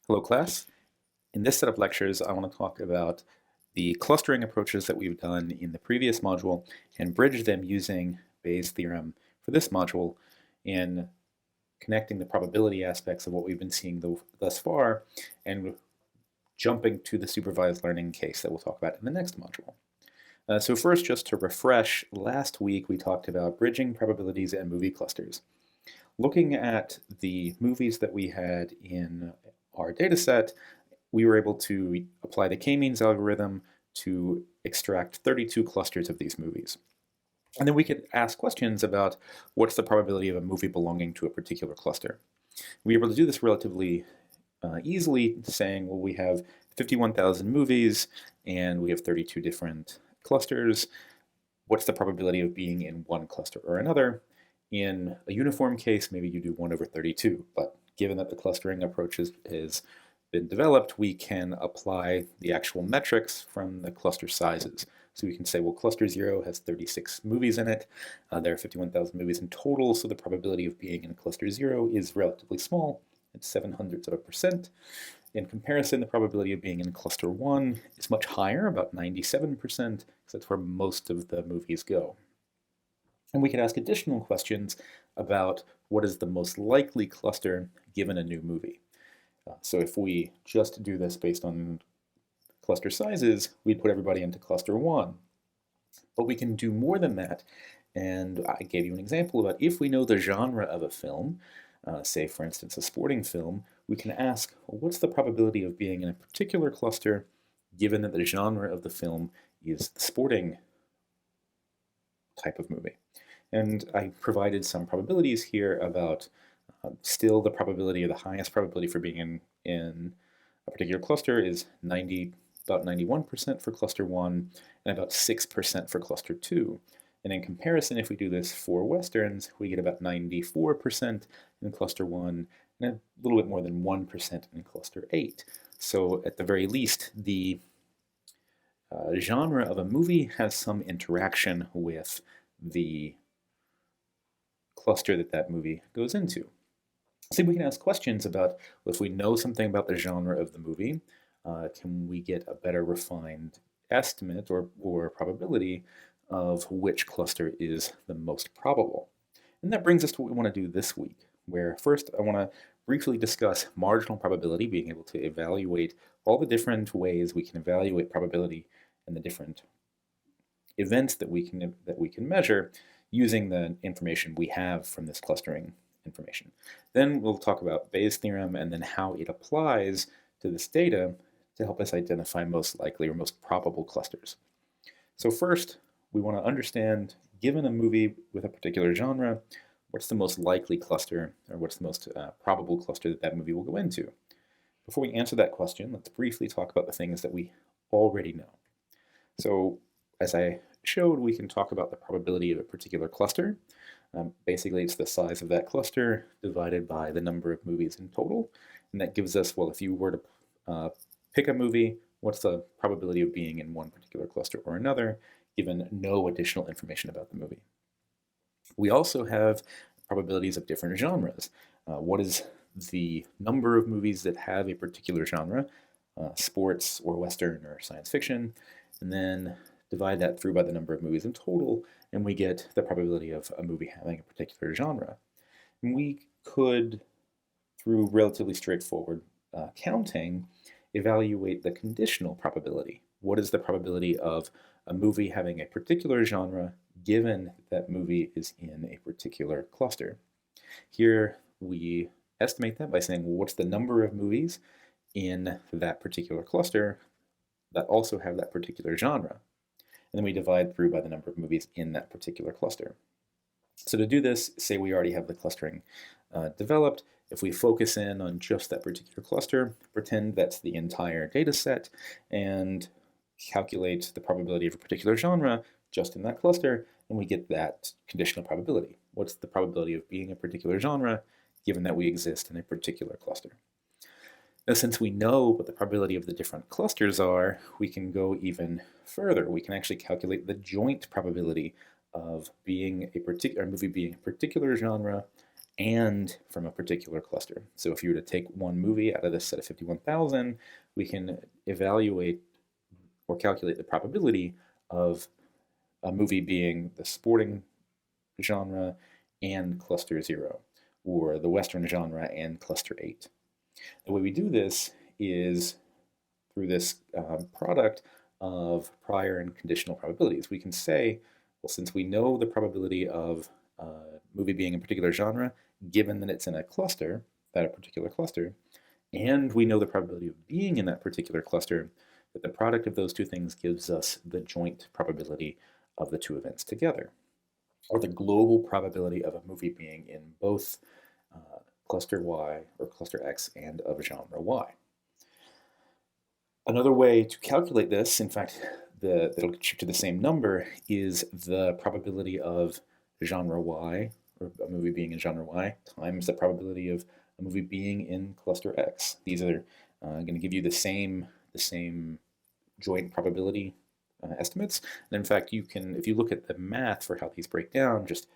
Hello class. In this set of lectures, I want to talk about the clustering approaches that we've done in the previous module and bridge them using Bayes' theorem for this module in connecting the probability aspects of what we've been seeing thus far and jumping to the supervised learning case that we'll talk about in the next module. So first, just to refresh, last week we talked about bridging probabilities and movie clusters. Looking at the movies that we had in our data set, we were able to apply the k-means algorithm to extract 32 clusters of these movies. And then we could ask questions about what's the probability of a movie belonging to a particular cluster. We were able to do this relatively easily, saying, well, we have 51,000 movies and we have 32 different clusters. What's the probability of being in one cluster or another? In a uniform case, maybe you do 1 over 32, but given that the clustering approach has been developed, we can apply the actual metrics from the cluster sizes. So we can say, well, cluster 0 has 36 movies in it. There are 51,000 movies in total, so the probability of being in cluster 0 is relatively small. It's 0.07%. In comparison, the probability of being in cluster 1 is much higher, about 97%, because that's where most of the movies go. And we can ask additional questions about what is the most likely cluster given a new movie. So if we just do this based on cluster sizes, we'd put everybody into cluster 1. But we can do more than that. And I gave you an example about if we know the genre of a film, say for instance a sporting film, we can ask, well, what's the probability of being in a particular cluster given that the genre of the film is the sporting type of movie? And I provided some probabilities here about still the probability, or the highest probability for being in a particular cluster is about 91% for cluster 1 and about 6% for cluster 2. And in comparison, if we do this for Westerns, we get about 94% in cluster 1 and a little bit more than 1% in cluster 8. So at the very least, the genre of a movie has some interaction with the cluster that movie goes into. So we can ask questions about, well, if we know something about the genre of the movie, can we get a better refined estimate or probability of which cluster is the most probable? And that brings us to what we want to do this week, where first I want to briefly discuss marginal probability, being able to evaluate all the different ways we can evaluate probability and the different events that we can measure using the information we have from this clustering information. Then we'll talk about Bayes' theorem and then how it applies to this data to help us identify most likely or most probable clusters. So first, we want to understand, given a movie with a particular genre, what's the most likely cluster, or what's the most probable cluster that movie will go into? Before we answer that question, let's briefly talk about the things that we already know. So as I showed, we can talk about the probability of a particular cluster. Basically, it's the size of that cluster divided by the number of movies in total. And that gives us, well, if you were to pick a movie, what's the probability of being in one particular cluster or another, given no additional information about the movie. We also have probabilities of different genres. What is the number of movies that have a particular genre, sports or Western or science fiction, and then divide that through by the number of movies in total, and we get the probability of a movie having a particular genre. And we could, through relatively straightforward counting, evaluate the conditional probability. What is the probability of a movie having a particular genre given that movie is in a particular cluster? Here we estimate that by saying, well, what's the number of movies in that particular cluster that also have that particular genre? And then we divide through by the number of movies in that particular cluster. So to do this, say we already have the clustering developed. If we focus in on just that particular cluster, pretend that's the entire data set, and calculate the probability of a particular genre just in that cluster, and we get that conditional probability. What's the probability of being a particular genre given that we exist in a particular cluster? Now, since we know what the probability of the different clusters are, we can go even further. We can actually calculate the joint probability of being a movie being a particular genre and from a particular cluster. So if you were to take one movie out of this set of 51,000, we can evaluate or calculate the probability of a movie being the sporting genre and cluster 0, or the Western genre and cluster 8. The way we do this is through this product of prior and conditional probabilities. We can say, well, since we know the probability of a movie being in a particular genre, given that it's in a cluster, that particular cluster, and we know the probability of being in that particular cluster, that the product of those two things gives us the joint probability of the two events together, or the global probability of a movie being in both cluster Y or cluster X and of genre Y. Another way to calculate this, in fact, that'll get you to the same number, is the probability of genre Y, or a movie being in genre Y, times the probability of a movie being in cluster X. These are going to give you the same joint probability estimates. And in fact, you can, if you look at the math for how these break down, just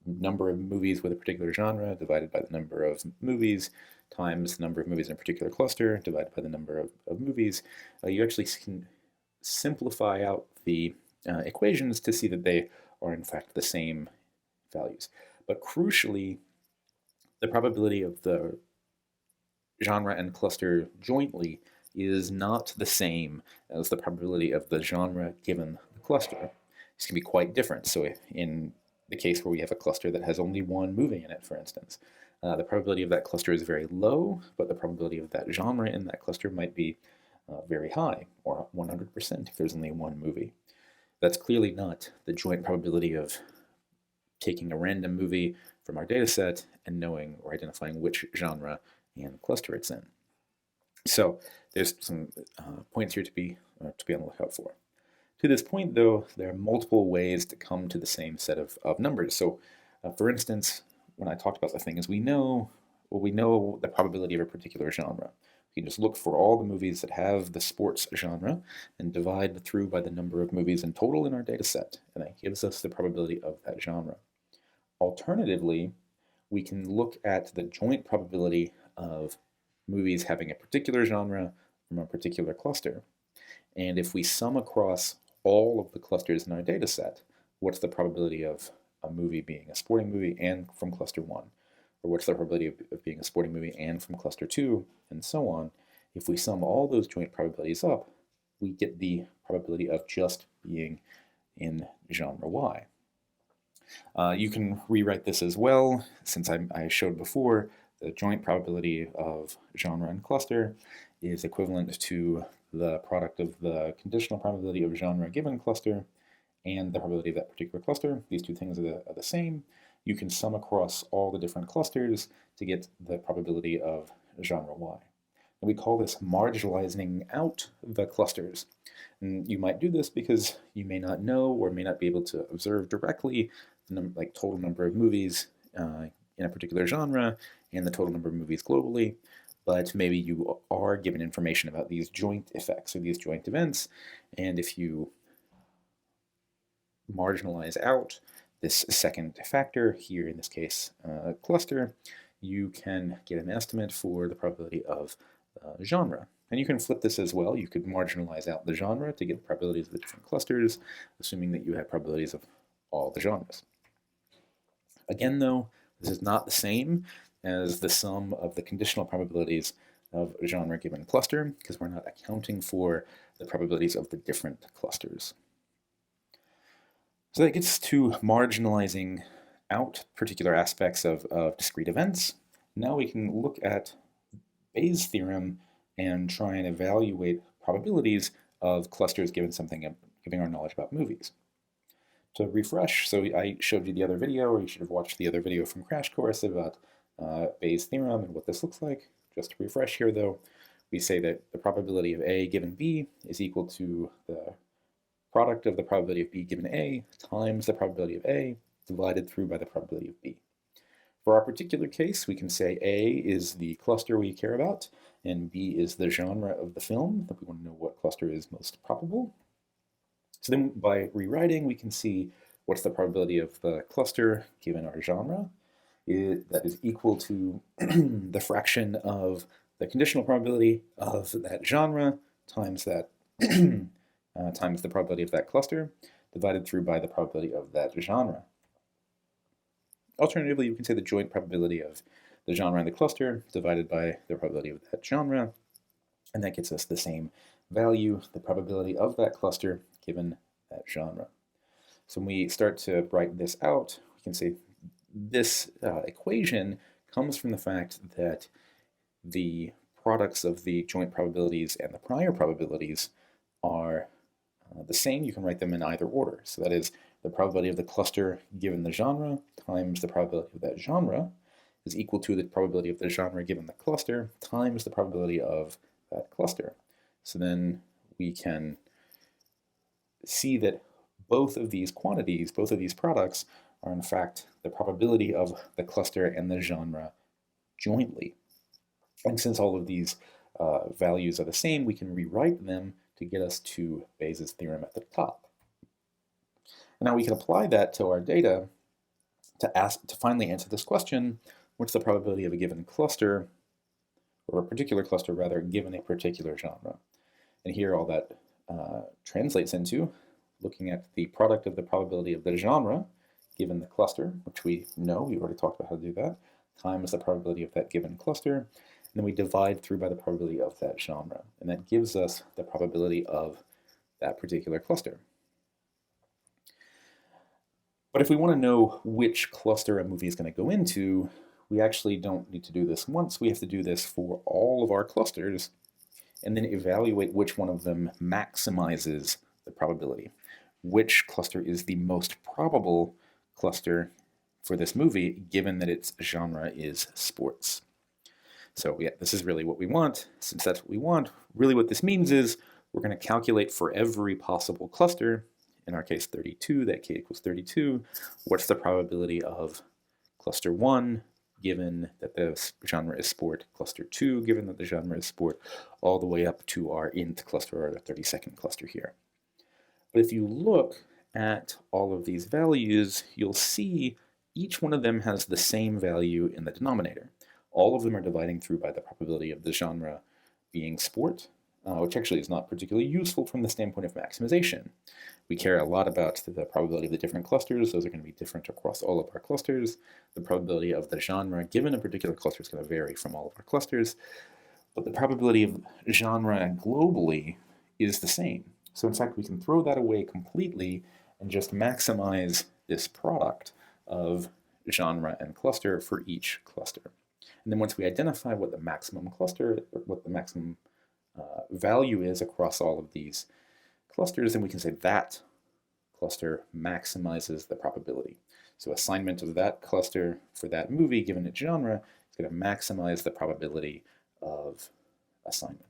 number of movies with a particular genre divided by the number of movies times the number of movies in a particular cluster divided by the number of movies, you actually can simplify out the equations to see that they are in fact the same values. But crucially, the probability of the genre and cluster jointly is not the same as the probability of the genre given the cluster. This can be quite different. So in the case where we have a cluster that has only one movie in it, for instance, the probability of that cluster is very low, but the probability of that genre in that cluster might be very high, or 100% if there's only one movie. That's clearly not the joint probability of taking a random movie from our data set and knowing or identifying which genre and cluster it's in. So there's some points here to be on the lookout for. To this point, though, there are multiple ways to come to the same set of numbers. So, for instance, when I talked about the things we know the probability of a particular genre. We can just look for all the movies that have the sports genre and divide through by the number of movies in total in our data set, and that gives us the probability of that genre. Alternatively, we can look at the joint probability of movies having a particular genre from a particular cluster. And if we sum across all of the clusters in our data set, what's the probability of a movie being a sporting movie and from cluster 1? Or what's the probability of being a sporting movie and from cluster 2, and so on? If we sum all those joint probabilities up, we get the probability of just being in genre Y. You can rewrite this as well, since I showed before, the joint probability of genre and cluster is equivalent to the product of the conditional probability of genre given cluster and the probability of that particular cluster. These two things are the same. You can sum across all the different clusters to get the probability of genre Y. And we call this marginalizing out the clusters. And you might do this because you may not know or may not be able to observe directly the total number of movies in a particular genre and the total number of movies globally, but maybe you are given information about these joint effects or these joint events, and if you marginalize out this second factor, here in this case cluster, you can get an estimate for the probability of genre. And you can flip this as well. You could marginalize out the genre to get the probabilities of the different clusters, assuming that you have probabilities of all the genres. Again, though, this is not the same as the sum of the conditional probabilities of a genre given cluster, because we're not accounting for the probabilities of the different clusters. So that gets to marginalizing out particular aspects of discrete events. Now we can look at Bayes' theorem and try and evaluate probabilities of clusters given our knowledge about movies. To refresh, so I showed you the other video, or you should have watched the other video from Crash Course about Bayes' theorem and what this looks like. Just to refresh here, though, we say that the probability of A given B is equal to the product of the probability of B given A times the probability of A divided through by the probability of B. For our particular case, we can say A is the cluster we care about, and B is the genre of the film that we want to know what cluster is most probable. So then by rewriting, we can see what's the probability of the cluster given our genre, that is equal to the fraction of the conditional probability of that genre times that times the probability of that cluster divided through by the probability of that genre. Alternatively, you can say the joint probability of the genre and the cluster divided by the probability of that genre, and that gets us the same value, the probability of that cluster given that genre. So when we start to write this out, we can say this equation comes from the fact that the products of the joint probabilities and the prior probabilities are the same. You can write them in either order. So that is the probability of the cluster given the genre times the probability of that genre is equal to the probability of the genre given the cluster times the probability of that cluster. So then we can see that both of these quantities, both of these products, are in fact the probability of the cluster and the genre jointly. And since all of these values are the same, we can rewrite them to get us to Bayes' theorem at the top. And now we can apply that to our data to finally answer this question: what's the probability of a given cluster, or a particular cluster rather, given a particular genre? And here all that translates into looking at the product of the probability of the genre given the cluster, which we know, we've already talked about how to do that, times the probability of that given cluster, and then we divide through by the probability of that genre, and that gives us the probability of that particular cluster. But if we want to know which cluster a movie is going to go into, we actually don't need to do this once. We have to do this for all of our clusters and then evaluate which one of them maximizes the probability. Which cluster is the most probable cluster for this movie, given that its genre is sports. So yeah, this is really what we want. Since that's what we want, really what this means is we're going to calculate for every possible cluster, in our case 32, that k equals 32, what's the probability of cluster 1, given that the genre is sport, cluster 2, given that the genre is sport, all the way up to our nth cluster, or the 32nd cluster here. But if you look at all of these values, you'll see each one of them has the same value in the denominator. All of them are dividing through by the probability of the genre being sport, which actually is not particularly useful from the standpoint of maximization. We care a lot about the probability of the different clusters. Those are going to be different across all of our clusters. The probability of the genre given a particular cluster is going to vary from all of our clusters. But the probability of genre globally is the same. So in fact, we can throw that away completely and just maximize this product of genre and cluster for each cluster. And then once we identify what the maximum cluster, or what the maximum value is across all of these clusters, then we can say that cluster maximizes the probability. So assignment of that cluster for that movie given its genre is going to maximize the probability of assignment.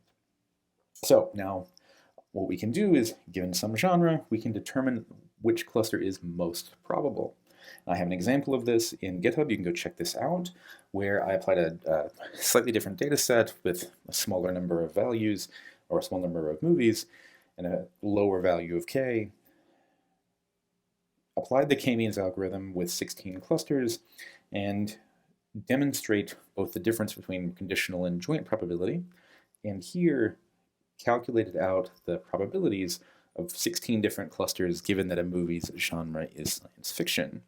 So now what we can do is, given some genre, we can determine which cluster is most probable. I have an example of this in GitHub. You can go check this out, where I applied a slightly different data set with a smaller number of values, or a small number of movies, and a lower value of k. Applied the k-means algorithm with 16 clusters, and demonstrate both the difference between conditional and joint probability, and here calculated out the probabilities of 16 different clusters given that a movie's genre is science fiction.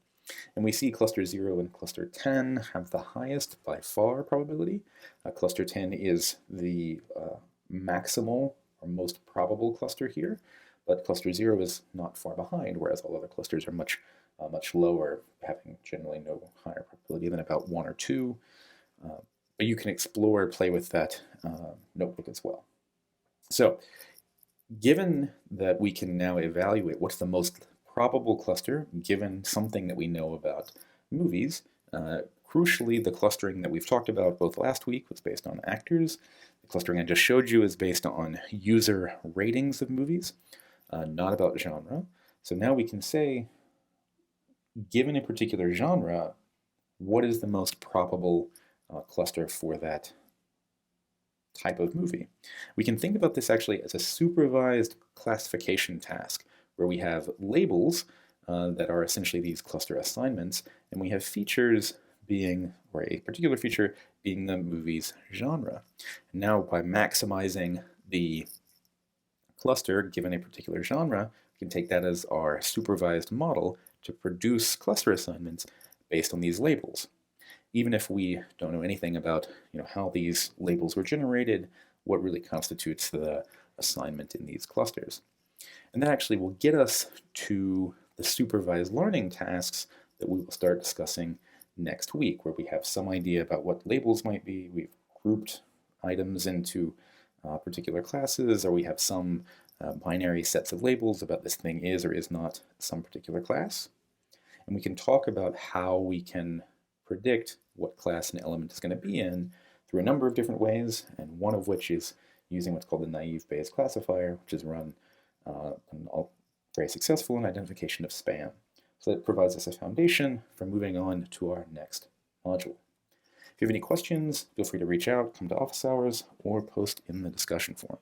And we see cluster 0 and cluster 10 have the highest by far probability. Cluster 10 is the maximal or most probable cluster here, but cluster 0 is not far behind, whereas all other clusters are much lower, having generally no higher probability than about 1 or 2. But you can explore, play with that notebook as well. So given that we can now evaluate what's the most probable cluster given something that we know about movies, crucially the clustering that we've talked about both last week was based on actors. The clustering I just showed you is based on user ratings of movies, not about genre. So now we can say, given a particular genre, what is the most probable cluster for that type of movie? We can think about this actually as a supervised classification task, where we have labels that are essentially these cluster assignments, and we have features being, or a particular feature being the movie's genre. And now by maximizing the cluster given a particular genre, we can take that as our supervised model to produce cluster assignments based on these labels. Even if we don't know anything about how these labels were generated, what really constitutes the assignment in these clusters. And that actually will get us to the supervised learning tasks that we will start discussing next week, where we have some idea about what labels might be. We've grouped items into particular classes, or we have some binary sets of labels about this thing is or is not some particular class. And we can talk about how we can predict what class an element is going to be in through a number of different ways, and one of which is using what's called the naive Bayes classifier, which is run very successful in identification of spam. So that provides us a foundation for moving on to our next module. If you have any questions, feel free to reach out, come to office hours, or post in the discussion forum.